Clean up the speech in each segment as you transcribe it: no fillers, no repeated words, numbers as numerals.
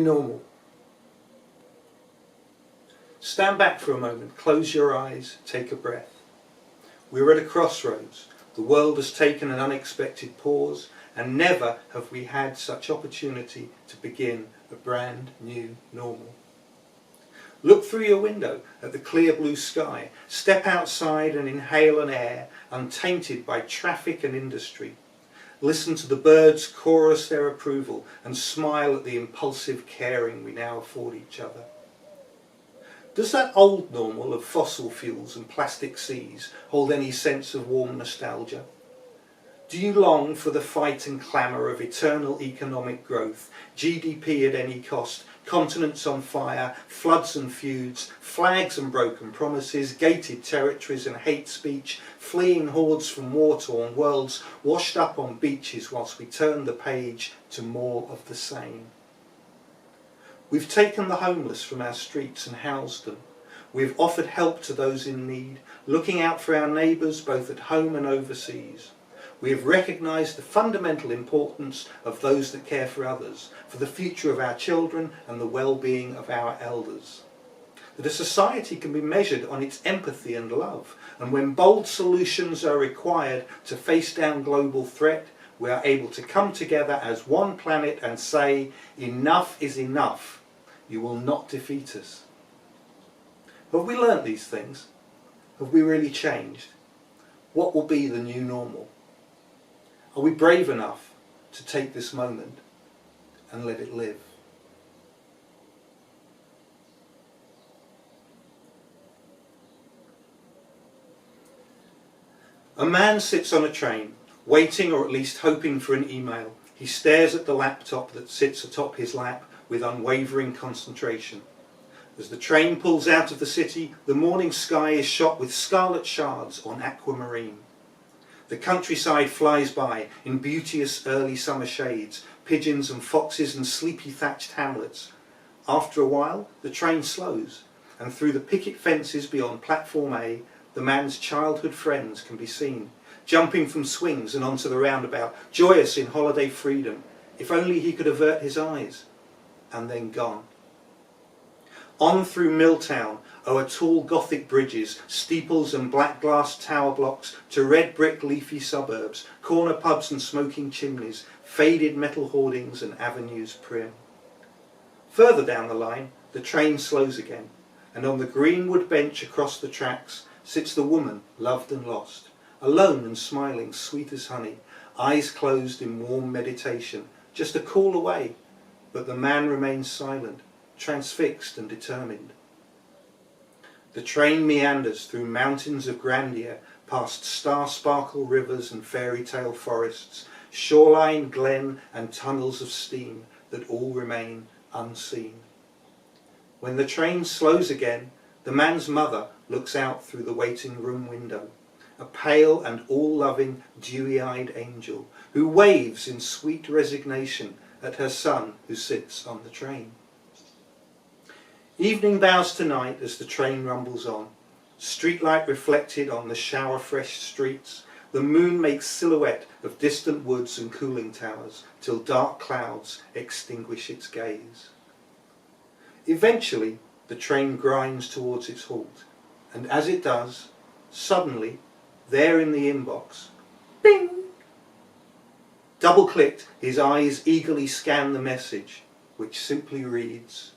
normal. Stand back for a moment, close your eyes, take a breath. We're at a crossroads. The world has taken an unexpected pause, and never have we had such opportunity to begin a brand new normal. Look through your window at the clear blue sky. Step outside and inhale an air untainted by traffic and industry. Listen to the birds chorus their approval and smile at the impulsive caring we now afford each other. Does that old normal of fossil fuels and plastic seas hold any sense of warm nostalgia? Do you long for the fight and clamour of eternal economic growth, GDP at any cost, continents on fire, floods and feuds, flags and broken promises, gated territories and hate speech, fleeing hordes from war-torn worlds, washed up on beaches whilst we turn the page to more of the same? We've taken the homeless from our streets and housed them. We've offered help to those in need, looking out for our neighbours both at home and overseas. We have recognised the fundamental importance of those that care for others, for the future of our children and the well-being of our elders. That a society can be measured on its empathy and love, and when bold solutions are required to face down global threat, we are able to come together as one planet and say, enough is enough. You will not defeat us. Have we learnt these things? Have we really changed? What will be the new normal? Are we brave enough to take this moment and let it live? A man sits on a train, waiting or at least hoping for an email. He stares at the laptop that sits atop his lap with unwavering concentration. As the train pulls out of the city, the morning sky is shot with scarlet shards on aquamarine. The countryside flies by in beauteous early summer shades, pigeons and foxes and sleepy thatched hamlets. After a while, the train slows, and through the picket fences beyond platform A, the man's childhood friends can be seen, jumping from swings and onto the roundabout, joyous in holiday freedom. If only he could avert his eyes. And then gone. On through Milltown, o'er tall Gothic bridges, steeples and black glass tower blocks, to red brick leafy suburbs, corner pubs and smoking chimneys, faded metal hoardings and avenues prim. Further down the line, the train slows again, and on the greenwood bench across the tracks sits the woman loved and lost, alone and smiling, sweet as honey, eyes closed in warm meditation, just a call away, but the man remains silent, transfixed and determined. The train meanders through mountains of grandeur, past star-sparkle rivers and fairy-tale forests, shoreline, glen and tunnels of steam that all remain unseen. When the train slows again, the man's mother looks out through the waiting room window, a pale and all-loving, dewy-eyed angel who waves in sweet resignation at her son who sits on the train. Evening bows to night as the train rumbles on. Streetlight reflected on the shower-fresh streets, the moon makes silhouette of distant woods and cooling towers till dark clouds extinguish its gaze. Eventually, the train grinds towards its halt, and as it does, suddenly, there in the inbox, bing! Double-clicked, his eyes eagerly scan the message, which simply reads,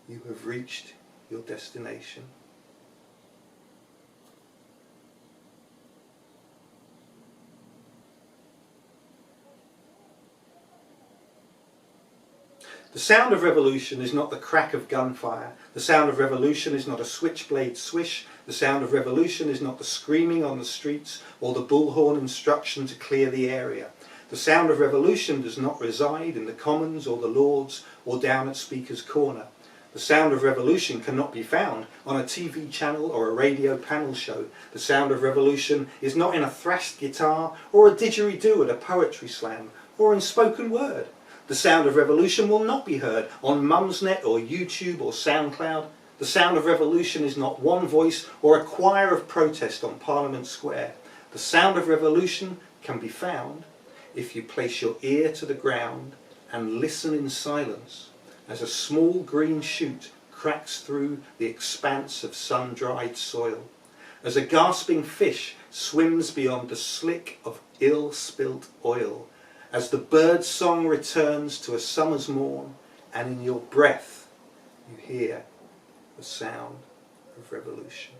"You have reached your destination." The sound of revolution is not the crack of gunfire. The sound of revolution is not a switchblade swish. The sound of revolution is not the screaming on the streets or the bullhorn instruction to clear the area. The sound of revolution does not reside in the Commons or the Lords or down at Speaker's Corner. The sound of revolution cannot be found on a TV channel or a radio panel show. The sound of revolution is not in a thrashed guitar or a didgeridoo at a poetry slam or in spoken word. The sound of revolution will not be heard on Mumsnet or YouTube or SoundCloud. The sound of revolution is not one voice or a choir of protest on Parliament Square. The sound of revolution can be found if you place your ear to the ground and listen in silence as a small green shoot cracks through the expanse of sun-dried soil, as a gasping fish swims beyond a slick of ill-spilt oil, as the bird's song returns to a summer's morn, and in your breath you hear the sound of revolution.